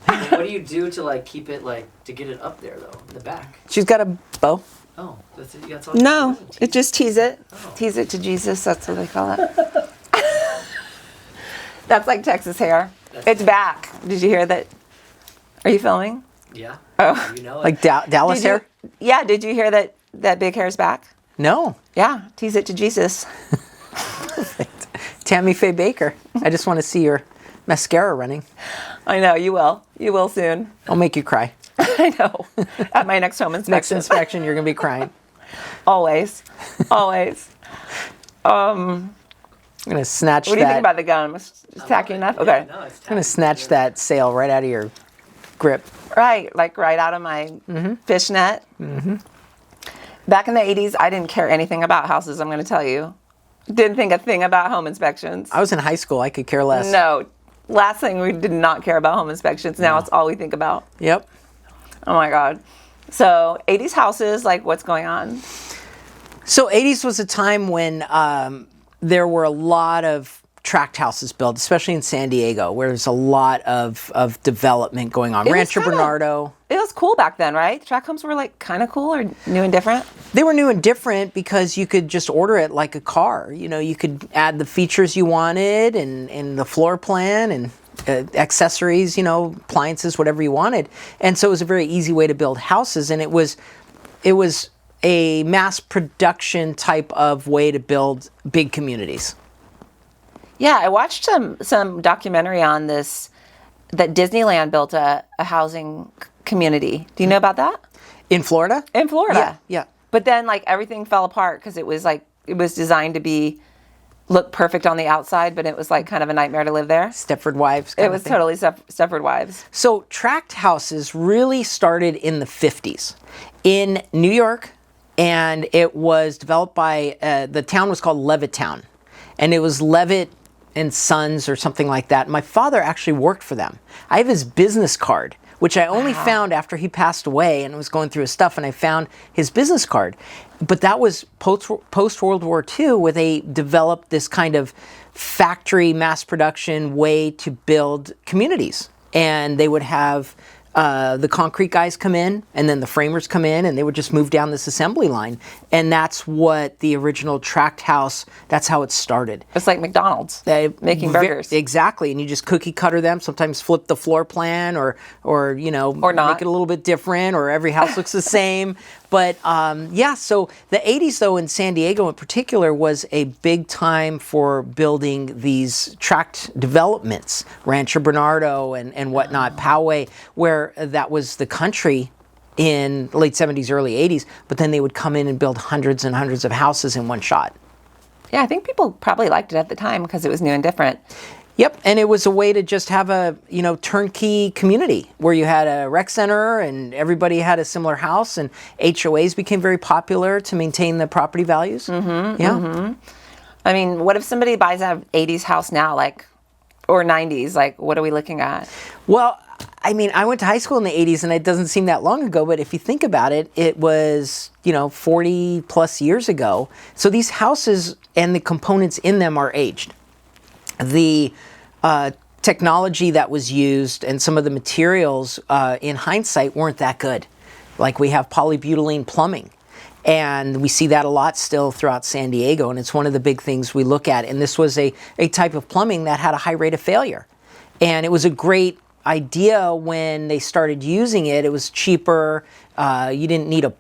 Well, what do you do to like keep it like to get it up there though in the back? She's got a bow. Oh, that's it. That's all. No, you do? it just tease it. Oh. Tease it to Jesus. That's what they call it. That's like Texas hair. It's back. Did you hear that? Are you filming? Yeah. Oh. You know it. Like Dallas hair? Yeah. Did you hear that big hair's back? No. Yeah. Tease it to Jesus. Tammy Faye Baker. I just want to see your mascara running. I know, you will. You will soon. I'll make you cry. I know. At my next home inspection. Next inspection, you're going to be crying. Always. Always. I'm going to snatch that. What do you think about the gun? Just tacky enough? Okay. Yeah, no, it's I'm going to snatch that sail right out of your grip. Right. Like right out of my fishnet. Mm-hmm. Back in the 80s, I didn't care anything about houses, I'm going to tell you. Didn't think a thing about home inspections. I was in high school. I could care less. No. Last thing, we did not care about home inspections. Now it's all we think about. Yep. Oh, my God. So 80s houses, like what's going on? So 80s was a time when there were a lot of tract houses built, especially in San Diego, where there's a lot of development going on. Rancho Bernardo. It was cool back then, right? Tract homes were like kind of cool or new and different? They were new and different because you could just order it like a car. You know, you could add the features you wanted and the floor plan and accessories, you know, appliances, whatever you wanted. And so it was a very easy way to build houses. And it was a mass production type of way to build big communities. Yeah, I watched some documentary on this, that Disneyland built a housing community. Do you know about that? In Florida? In Florida. Yeah. But then like everything fell apart because it was designed to look perfect on the outside, but it was like kind of a nightmare to live there. Stepford Wives. It was totally Stepford Wives. So tract houses really started in the 50s in New York, and it was developed by, the town was called Levittown, and it was Levitt and Sons or something like that. My father actually worked for them. I have his business card, which I only found after he passed away, and was going through his stuff, and I found his business card. But that was post World War II, where they developed this kind of factory mass production way to build communities. And they would have the concrete guys come in, and then the framers come in, and they would just move down this assembly line. And that's what the original tract house, that's how it started. It's like McDonald's, making burgers. Exactly, and you just cookie cutter them, sometimes flip the floor plan or you know, or not. Make it a little bit different, or every house looks the same. But yeah, so the 80s though in San Diego in particular was a big time for building these tract developments, Rancho Bernardo and whatnot, Poway, where that was the country in the late 70s, early 80s, but then they would come in and build hundreds and hundreds of houses in one shot. Yeah, I think people probably liked it at the time because it was new and different. Yep, and it was a way to just have a, you know, turnkey community where you had a rec center and everybody had a similar house, and HOAs became very popular to maintain the property values. Mm-hmm, yeah. Mm-hmm. I mean, what if somebody buys an 80s house now, like, or 90s? Like, what are we looking at? Well, I mean, I went to high school in the 80s, and it doesn't seem that long ago, but if you think about it, it was, you know, 40 plus years ago. So these houses and the components in them are aged. The technology that was used and some of the materials in hindsight weren't that good. Like we have polybutylene plumbing, and we see that a lot still throughout San Diego, and it's one of the big things we look at. And this was a type of plumbing that had a high rate of failure. And it was a great idea when they started using it. It was cheaper. You didn't need a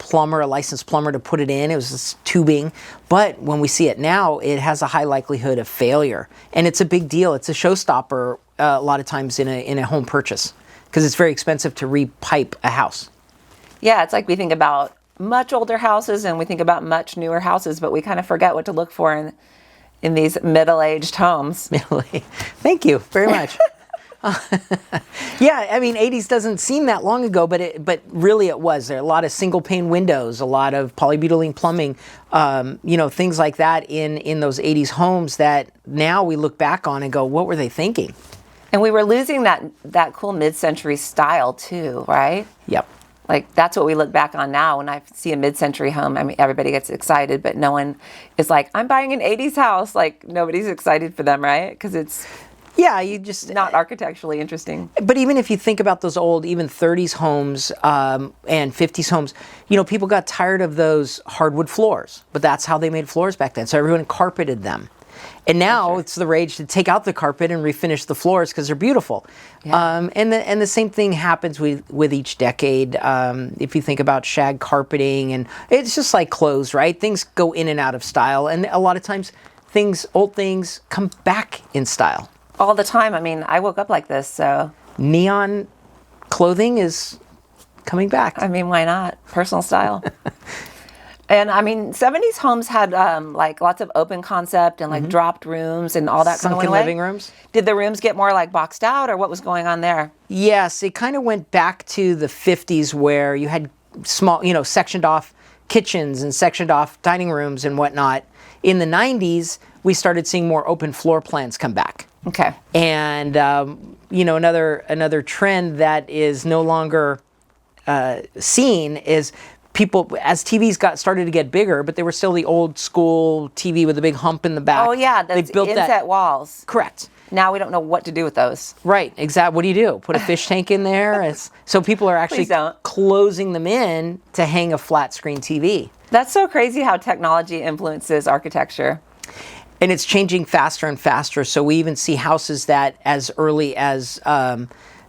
licensed plumber to put it in. It was just tubing. But when we see it now, it has a high likelihood of failure. And it's a big deal. It's a showstopper a lot of times in a home purchase because it's very expensive to repipe a house. Yeah, it's like we think about much older houses and we think about much newer houses, but we kind of forget what to look for in these middle-aged homes. Thank you very much. Yeah, I mean, 80s doesn't seem that long ago, but really it was. There are a lot of single pane windows, a lot of polybutylene plumbing, you know, things like that in those 80s homes that now we look back on and go, what were they thinking? And we were losing that cool mid-century style too, right? Yep. Like that's what we look back on now. When I see a mid-century home, I mean, everybody gets excited, but no one is like, I'm buying an 80s house. Like nobody's excited for them, right? Because it's Yeah, you just not architecturally interesting. But even if you think about those old, even 30s homes and 50s homes, people got tired of those hardwood floors. But that's how they made floors back then. So everyone carpeted them. And now it's the rage to take out the carpet and refinish the floors because they're beautiful. Yeah. And the same thing happens with each decade. If you think about shag carpeting, and it's just like clothes, right? Things go in and out of style. And a lot of times old things come back in style. All the time. I mean, I woke up like this, so. Neon clothing is coming back. I mean, why not? Personal style. And I mean, 70s homes had like lots of open concept and like dropped rooms and all that kind of went away. Living rooms. Did the rooms get more like boxed out, or what was going on there? Yes, it kind of went back to the 50s where you had small, sectioned off kitchens and sectioned off dining rooms and whatnot. In the 90s, we started seeing more open floor plans come back. Okay. And another trend that is no longer seen is people, as TVs started to get bigger, but they were still the old school TV with a big hump in the back. Oh yeah, that's inset walls. Correct. Now we don't know what to do with those. Right, exactly. What do you do? Put a fish tank in there? So people are actually closing them in to hang a flat screen TV. That's so crazy how technology influences architecture. And it's changing faster and faster. So we even see houses that as early as the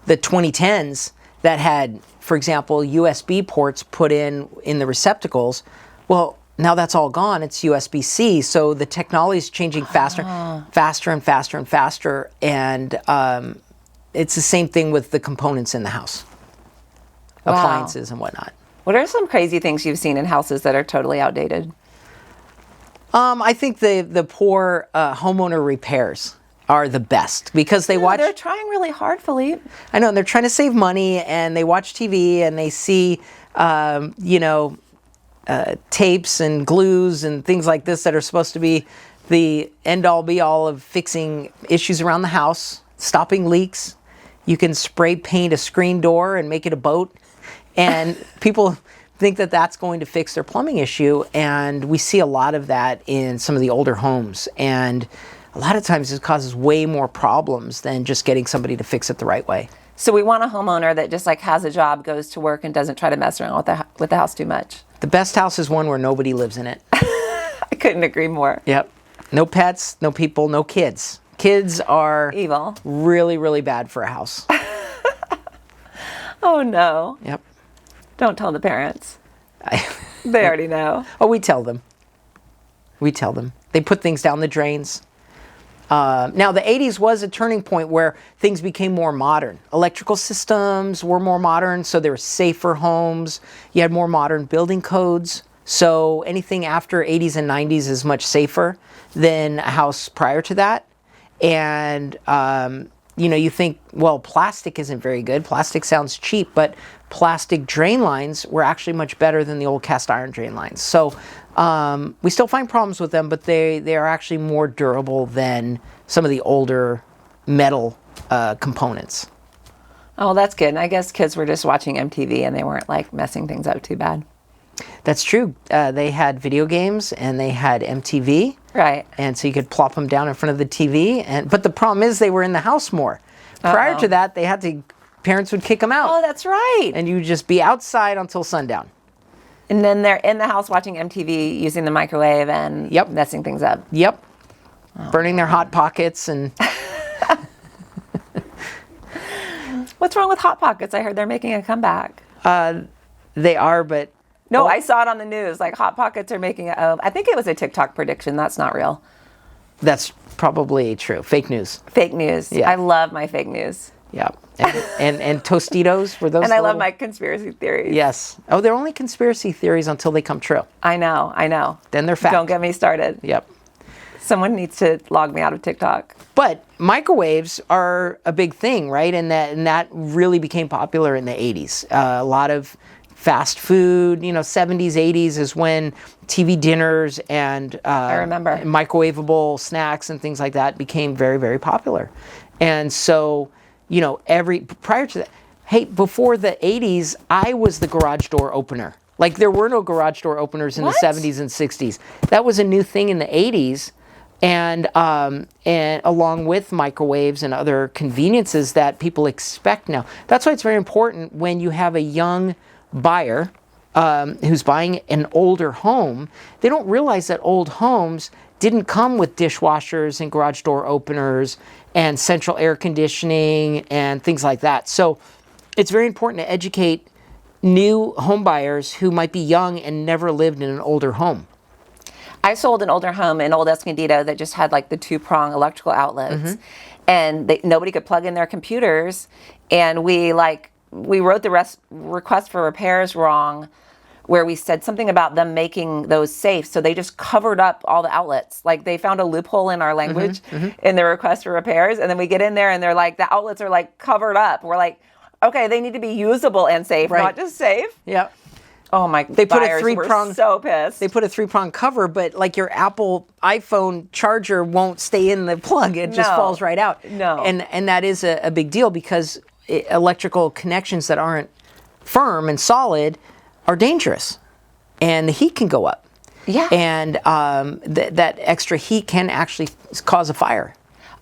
2010s that had, for example, USB ports put in the receptacles. Well, now that's all gone. It's USB-C. So the technology is changing faster and faster and faster. And it's the same thing with the components in the house, appliances and whatnot. What are some crazy things you've seen in houses that are totally outdated? I think the poor homeowner repairs are the best because they watch. They're trying really hard, Philippe. I know, and they're trying to save money, and they watch TV and they see, tapes and glues and things like this that are supposed to be the end-all be-all of fixing issues around the house, stopping leaks. You can spray paint a screen door and make it a boat, and people think that that's going to fix their plumbing issue, and we see a lot of that in some of the older homes, and a lot of times it causes way more problems than just getting somebody to fix it the right way. So we want a homeowner that just like has a job, goes to work, and doesn't try to mess around with the house too much. The best house is one where nobody lives in it. I couldn't agree more. Yep. No pets, no people, no kids. Kids are evil. Really, really bad for a house. Oh no. Yep. Don't tell the parents. They already know. Oh, we tell them. They put things down the drains. Now, the 80s was a turning point where things became more modern. Electrical systems were more modern, so there were safer homes. You had more modern building codes. So anything after 80s and 90s is much safer than a house prior to that. And, you think, well, plastic isn't very good. Plastic sounds cheap, but plastic drain lines were actually much better than the old cast iron drain lines. So we still find problems with them, but they are actually more durable than some of the older metal components. Oh, that's good. And I guess kids were just watching MTV and they weren't like messing things up too bad. That's true. They had video games and they had MTV. Right. And so you could plop them down in front of the TV. But the problem is they were in the house more. Prior to that, parents would kick them out. Oh, that's right. And you would just be outside until sundown. And then they're in the house watching MTV, using the microwave and messing things up. Yep. Oh. Burning their Hot Pockets and... What's wrong with Hot Pockets? I heard they're making a comeback. They are, but... No, I saw it on the news. Like, Hot Pockets are making I think it was a TikTok prediction. That's not real. That's probably true. Fake news. Fake news. Yeah. I love my fake news. Yeah. And Tostitos, were those And I love my conspiracy theories. Yes. Oh, they're only conspiracy theories until they come true. I know. Then they're fact. Don't get me started. Yep. Someone needs to log me out of TikTok. But microwaves are a big thing, right? And that really became popular in the 80s. A lot of fast food, 70s, 80s is when TV dinners and I remember microwavable snacks and things like that became very, very popular. And so, prior to that, hey, before the 80s, I was the garage door opener. Like, there were no garage door openers in the 70s and 60s. That was a new thing in the 80s. and along with microwaves and other conveniences that people expect now. That's why it's very important when you have a young buyer who's buying an older home. They don't realize that old homes didn't come with dishwashers and garage door openers and central air conditioning and things like that. So it's very important to educate new home buyers who might be young and never lived in an older home. I sold an older home in Old Escondido that just had like the 2-prong electrical outlets, and nobody could plug in their computers. And we wrote the request for repairs wrong, where we said something about them making those safe. So they just covered up all the outlets. Like they found a loophole in our language in the request for repairs. And then we get in there and they're like, the outlets are like covered up. We're like, okay, they need to be usable and safe, not just safe. Yeah. Oh my! They put a buyers 3-prong. Were so pissed. They put a 3-prong cover, but like your Apple iPhone charger won't stay in the plug; it just falls right out. No, and that is a big deal because electrical connections that aren't firm and solid are dangerous, and the heat can go up. Yeah, and that extra heat can actually cause a fire.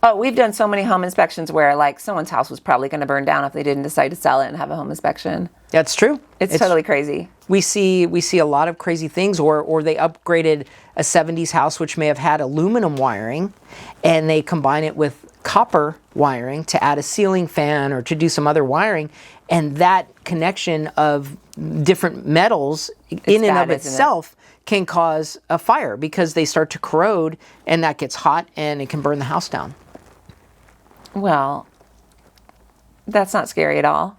Oh, we've done so many home inspections where like someone's house was probably going to burn down if they didn't decide to sell it and have a home inspection. That's true. It's totally crazy. We see a lot of crazy things, or they upgraded a 70s house which may have had aluminum wiring, and they combine it with copper wiring to add a ceiling fan or to do some other wiring, and that connection of different metals in and of itself can cause a fire because they start to corrode, and that gets hot and it can burn the house down. Well, that's not scary at all.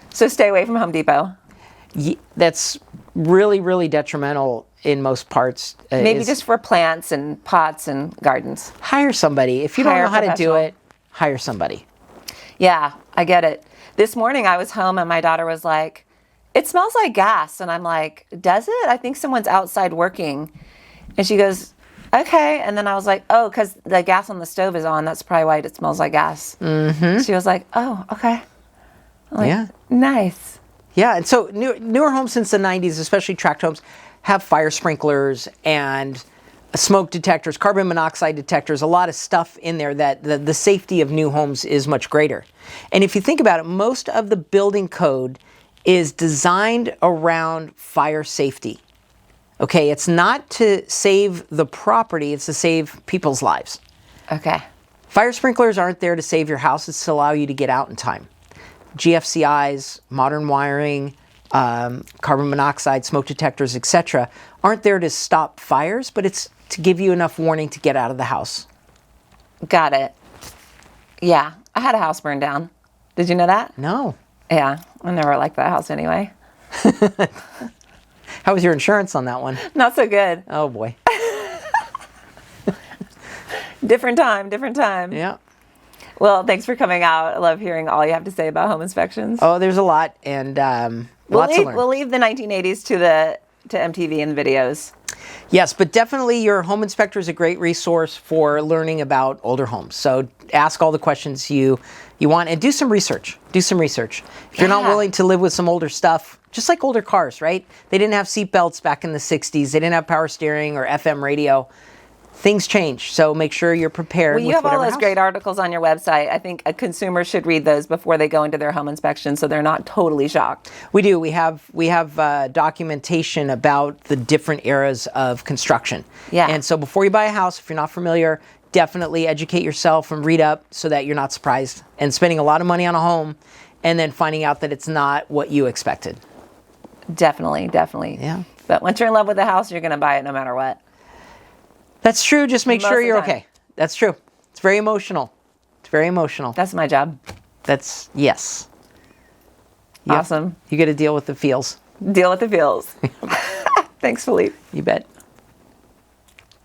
So stay away from Home Depot. That's really, really detrimental in most parts. Maybe just for plants and pots and gardens. Hire somebody. If you don't know how to do it, hire somebody. Yeah, I get it. This morning I was home and my daughter was like, "It smells like gas." And I'm like, "Does it? I think someone's outside working." And she goes, "Okay." And then I was like, "Oh, because the gas on the stove is on. That's probably why it smells like gas." Mm-hmm. She was like, "Oh, okay." I'm like, yeah. Nice. Yeah, and so newer homes since the 90s, especially tract homes, have fire sprinklers and smoke detectors, carbon monoxide detectors, a lot of stuff in there that the safety of new homes is much greater. And if you think about it, most of the building code is designed around fire safety. Okay, it's not to save the property, it's to save people's lives. Okay. Fire sprinklers aren't there to save your house, it's to allow you to get out in time. GFCIs, modern wiring, carbon monoxide, smoke detectors, etc., aren't there to stop fires, but it's to give you enough warning to get out of the house. Got it. Yeah, I had a house burn down. Did you know that? No. Yeah, I never liked that house anyway. How was your insurance on that one? Not so good. Oh boy. Different time. Yeah. Well, thanks for coming out. I love hearing all you have to say about home inspections. Oh, there's a lot, and lots to learn. We'll leave the 1980s to MTV and videos. Yes, but definitely your home inspector is a great resource for learning about older homes. So ask all the questions you want and do some research. If you're not willing to live with some older stuff, just like older cars, right? They didn't have seat belts back in the 60s. They didn't have power steering or FM radio. Things change, so make sure you're prepared. Well, you have all those great articles on your website. I think a consumer should read those before they go into their home inspection, so they're not totally shocked. We do. We have documentation about the different eras of construction. Yeah. And so before you buy a house, if you're not familiar, definitely educate yourself and read up so that you're not surprised and spending a lot of money on a home and then finding out that it's not what you expected. Definitely. Yeah. But once you're in love with the house, you're going to buy it no matter what. That's true. Just make sure you're Most of the time. okay. That's true. It's very emotional. That's my job. Yes. Awesome. You got to deal with the feels. Deal with the feels. Thanks, Philippe. You bet.